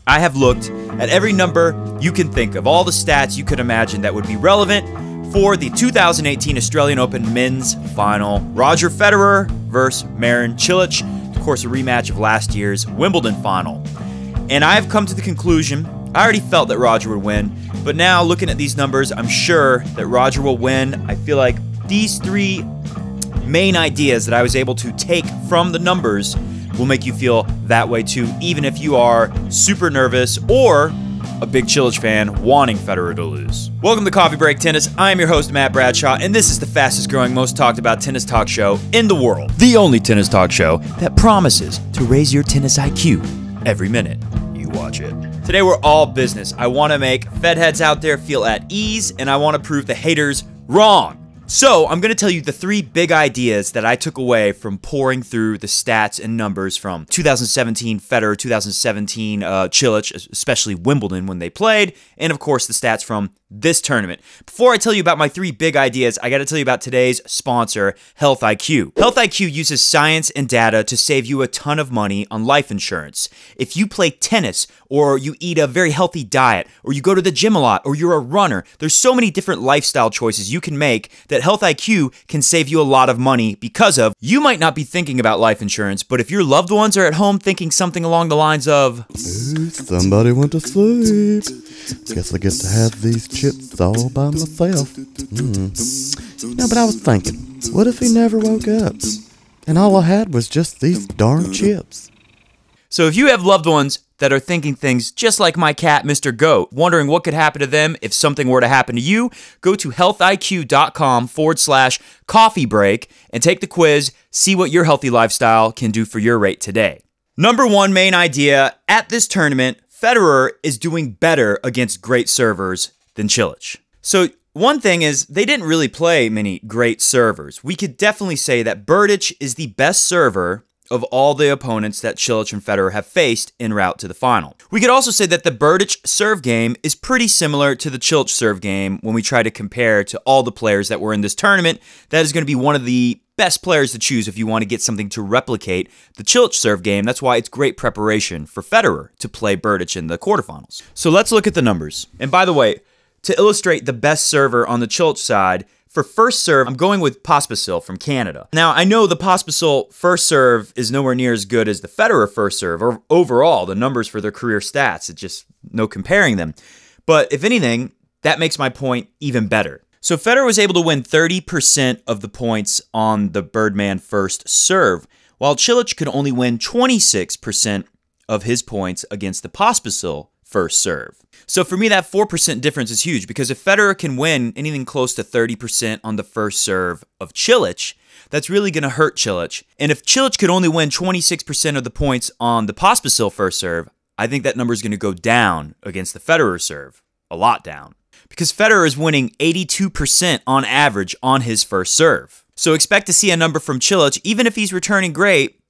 I have looked at every number you can think of, all the stats you could imagine that would be relevant for the 2018 Australian Open men's final. Roger Federer versus Marin Cilic, of course a rematch of last year's Wimbledon final. And I've come to the conclusion, I already felt that Roger would win, but now looking at these numbers, I'm sure that Roger will win. I feel like these three main ideas that I was able to take from the numbers will make you feel that way too, even if you are super nervous or a big Cilic fan wanting Federer to lose. Welcome to Coffee Break Tennis. I am your host, Matt Bradshaw, and this is the fastest growing, most talked about tennis talk show in the world. The only tennis talk show that promises to raise your tennis IQ every minute you watch it. Today we're all business. I want to make Fed heads out there feel at ease, and I want to prove the haters wrong. So, I'm going to tell you the three big ideas that I took away from pouring through the stats and numbers from 2017 Federer, 2017 Cilic, especially Wimbledon when they played, and of course the stats from this tournament. Before I tell you about my three big ideas, I got to tell you about today's sponsor, Health IQ. Health IQ uses science and data to save you a ton of money on life insurance. If you play tennis, or you eat a very healthy diet, or you go to the gym a lot, or you're a runner, there's so many different lifestyle choices you can make that Health IQ can save you a lot of money because of. You might not be thinking about life insurance, but if your loved ones are at home thinking something along the lines of, "Ooh, somebody went to sleep. Guess I get to have these chips all by myself." No, but I was thinking, what if he never woke up and all I had was just these darn chips? So if you have loved ones that are thinking things just like my cat, Mr. Goat, wondering what could happen to them if something were to happen to you, go to healthiq.com/coffee break and take the quiz, see what your healthy lifestyle can do for your rate today. Number one main idea, at this tournament, Federer is doing better against great servers than Cilic. So one thing is, they didn't really play many great servers. We could definitely say that Berdych is the best server of all the opponents that Cilic and Federer have faced en route to the final. We could also say that the Berdych serve game is pretty similar to the Cilic serve game when we try to compare to all the players that were in this tournament. That is going to be one of the best players to choose if you want to get something to replicate the Cilic serve game. That's why it's great preparation for Federer to play Berdych in the quarterfinals. So let's look at the numbers. And by the way, to illustrate the best server on the Cilic side, for first serve, I'm going with Pospisil from Canada. Now, I know the Pospisil first serve is nowhere near as good as the Federer first serve, or overall, the numbers for their career stats, it's just no comparing them. But if anything, that makes my point even better. So Federer was able to win 30% of the points on the Birdman first serve, while Cilic could only win 26% of his points against the Pospisil first serve. So for me, that 4% difference is huge, because if Federer can win anything close to 30% on the first serve of Cilic, that's really going to hurt Cilic. And if Cilic could only win 26% of the points on the Pospisil first serve, I think that number is going to go down against the Federer serve, a lot down, because Federer is winning 82% on average on his first serve. So expect to see a number from Cilic, even if he's returning great,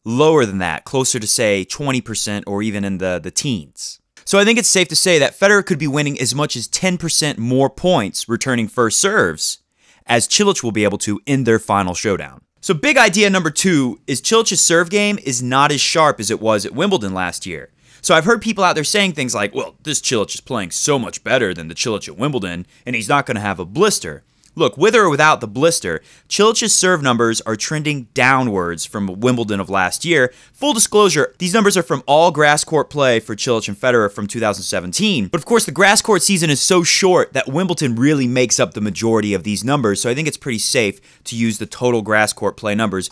lower than that, closer to say 20% or even in the teens. So I think it's safe to say that Federer could be winning as much as 10% more points returning first serves as Cilic will be able to in their final showdown. So big idea number two is Cilic's serve game is not as sharp as it was at Wimbledon last year. So I've heard people out there saying things like, well, this Cilic is playing so much better than the Cilic at Wimbledon, and he's not going to have a blister. Look, with or without the blister, Cilic's serve numbers are trending downwards from Wimbledon of last year. Full disclosure, these numbers are from all grass court play for Cilic and Federer from 2017. But of course, the grass court season is so short that Wimbledon really makes up the majority of these numbers, so I think it's pretty safe to use the total grass court play numbers.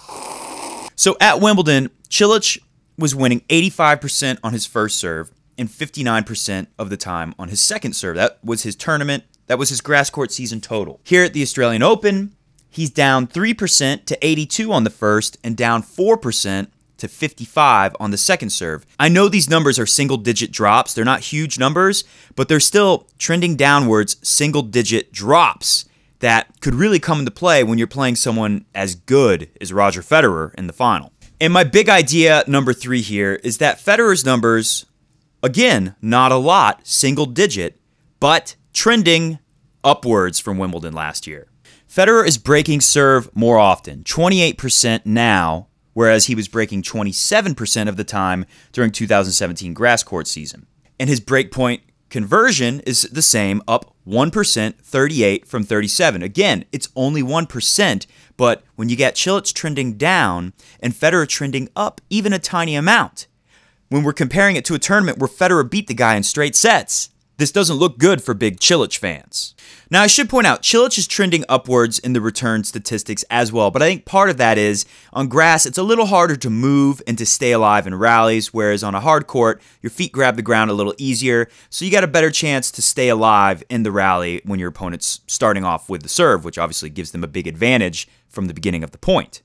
So at Wimbledon, Cilic was winning 85% on his first serve and 59% of the time on his second serve. That was his tournament. That was his grass court season total. Here at the Australian Open, he's down 3% to 82 on the first and down 4% to 55 on the second serve. I know these numbers are single-digit drops. They're not huge numbers, but they're still trending downwards single-digit drops that could really come into play when you're playing someone as good as Roger Federer in the final. And my big idea number three here is that Federer's numbers, again, not a lot, single-digit, but trending upwards from Wimbledon last year. Federer is breaking serve more often, 28% now, whereas he was breaking 27% of the time during 2017 grass court season. And his breakpoint conversion is the same, up 1%, 38 from 37. Again, it's only 1%, but when you get Cilic trending down and Federer trending up even a tiny amount, when we're comparing it to a tournament where Federer beat the guy in straight sets, this doesn't look good for big Cilic fans. Now, I should point out, Cilic is trending upwards in the return statistics as well, but I think part of that is, on grass, it's a little harder to move and to stay alive in rallies, whereas on a hard court, your feet grab the ground a little easier, so you got a better chance to stay alive in the rally when your opponent's starting off with the serve, which obviously gives them a big advantage from the beginning of the point.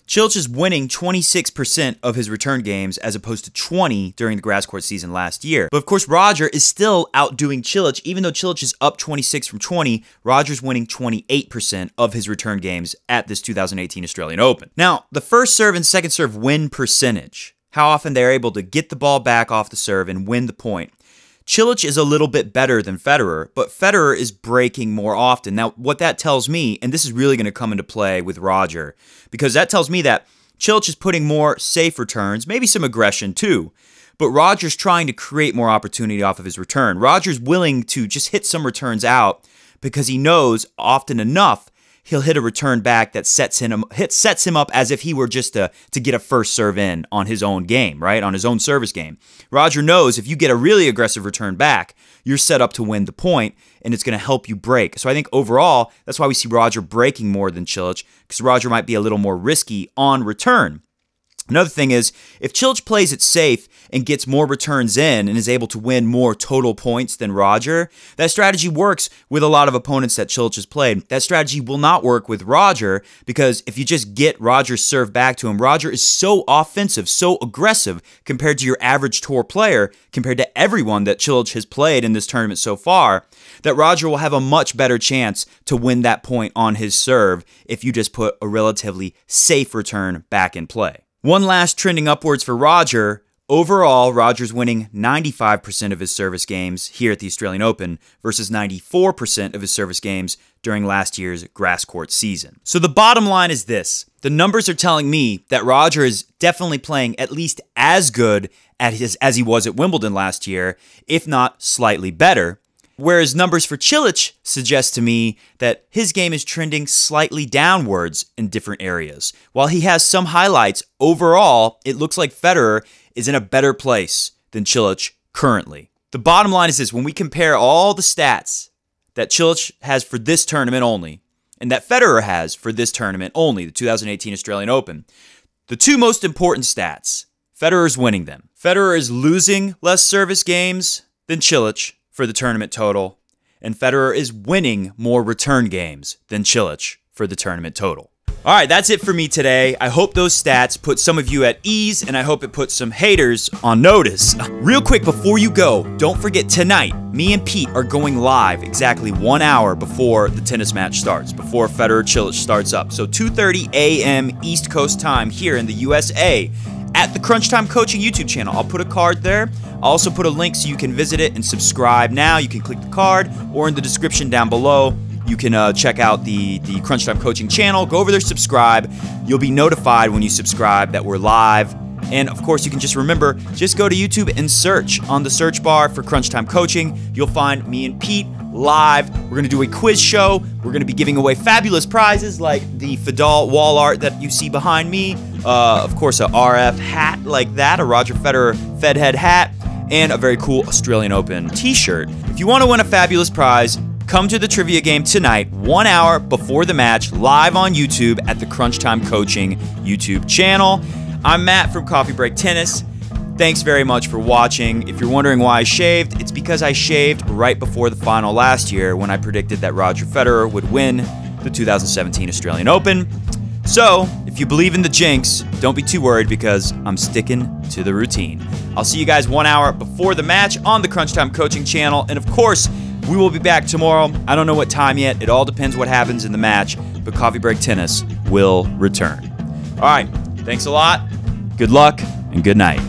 Cilic is winning 26% of his return games as opposed to 20 during the grass court season last year. But of course, Roger is still outdoing Cilic. Even though Cilic is up 26 from 20, Roger's winning 28% of his return games at this 2018 Australian Open. Now, the first serve and second serve win percentage, how often they're able to get the ball back off the serve and win the point. Cilic is a little bit better than Federer, but Federer is breaking more often. Now, what that tells me, and this is really going to come into play with Roger, because that tells me that Cilic is putting more safe returns, maybe some aggression too, but Roger's trying to create more opportunity off of his return. Roger's willing to just hit some returns out because he knows often enough he'll hit a return back that sets him up as if he were just to get a first serve in on his own game, right? On his own service game. Roger knows if you get a really aggressive return back, you're set up to win the point, and it's going to help you break. So I think overall, that's why we see Roger breaking more than Cilic, because Roger might be a little more risky on return. Another thing is, if Cilic plays it safe and gets more returns in and is able to win more total points than Roger, that strategy works with a lot of opponents that Cilic has played. That strategy will not work with Roger, because if you just get Roger's serve back to him, Roger is so offensive, so aggressive compared to your average tour player, compared to everyone that Cilic has played in this tournament so far, that Roger will have a much better chance to win that point on his serve if you just put a relatively safe return back in play. One last trending upwards for Roger. Overall, Roger's winning 95% of his service games here at the Australian Open versus 94% of his service games during last year's grass court season. So the bottom line is this. The numbers are telling me that Roger is definitely playing at least as good as he was at Wimbledon last year, if not slightly better. Whereas numbers for Cilic suggest to me that his game is trending slightly downwards in different areas. While he has some highlights, overall, it looks like Federer is in a better place than Cilic currently. The bottom line is this: when we compare all the stats that Cilic has for this tournament only, and that Federer has for this tournament only, the 2018 Australian Open, the two most important stats, Federer's winning them. Federer is losing less service games than Cilic for the tournament total, and Federer is winning more return games than Cilic for the tournament total. All right, that's it for me today. I hope those stats put some of you at ease, and I hope it puts some haters on notice. Real quick before you go, don't forget tonight, me and Pete are going live exactly 1 hour before the tennis match starts, before Federer-Cilic starts up. So 2:30 a.m. East Coast time here in the USA at the Crunch Time Coaching YouTube channel. I'll put a card there. I'll also put a link so you can visit it and subscribe now. You can click the card, or in the description down below, you can check out the Crunch Time Coaching channel. Go over there, subscribe. You'll be notified when you subscribe that we're live. And of course, you can just remember, just go to YouTube and search on the search bar for Crunch Time Coaching. You'll find me and Pete live. We're going to do a quiz show. We're going to be giving away fabulous prizes like the Fedal wall art that you see behind me. Of course, a RF hat like that, a Roger Federer Fed head hat, and a very cool Australian Open t-shirt. If you want to win a fabulous prize, come to the trivia game tonight, 1 hour before the match, live on YouTube at the Crunch Time Coaching YouTube channel. I'm Matt from Coffee Break Tennis. Thanks very much for watching. If you're wondering why I shaved, it's because I shaved right before the final last year when I predicted that Roger Federer would win the 2017 Australian Open. So, if you believe in the jinx, don't be too worried because I'm sticking to the routine. I'll see you guys 1 hour before the match on the Crunch Time Coaching channel. And of course, we will be back tomorrow. I don't know what time yet. It all depends what happens in the match, but Coffee Break Tennis will return. All right, thanks a lot. Good luck and good night.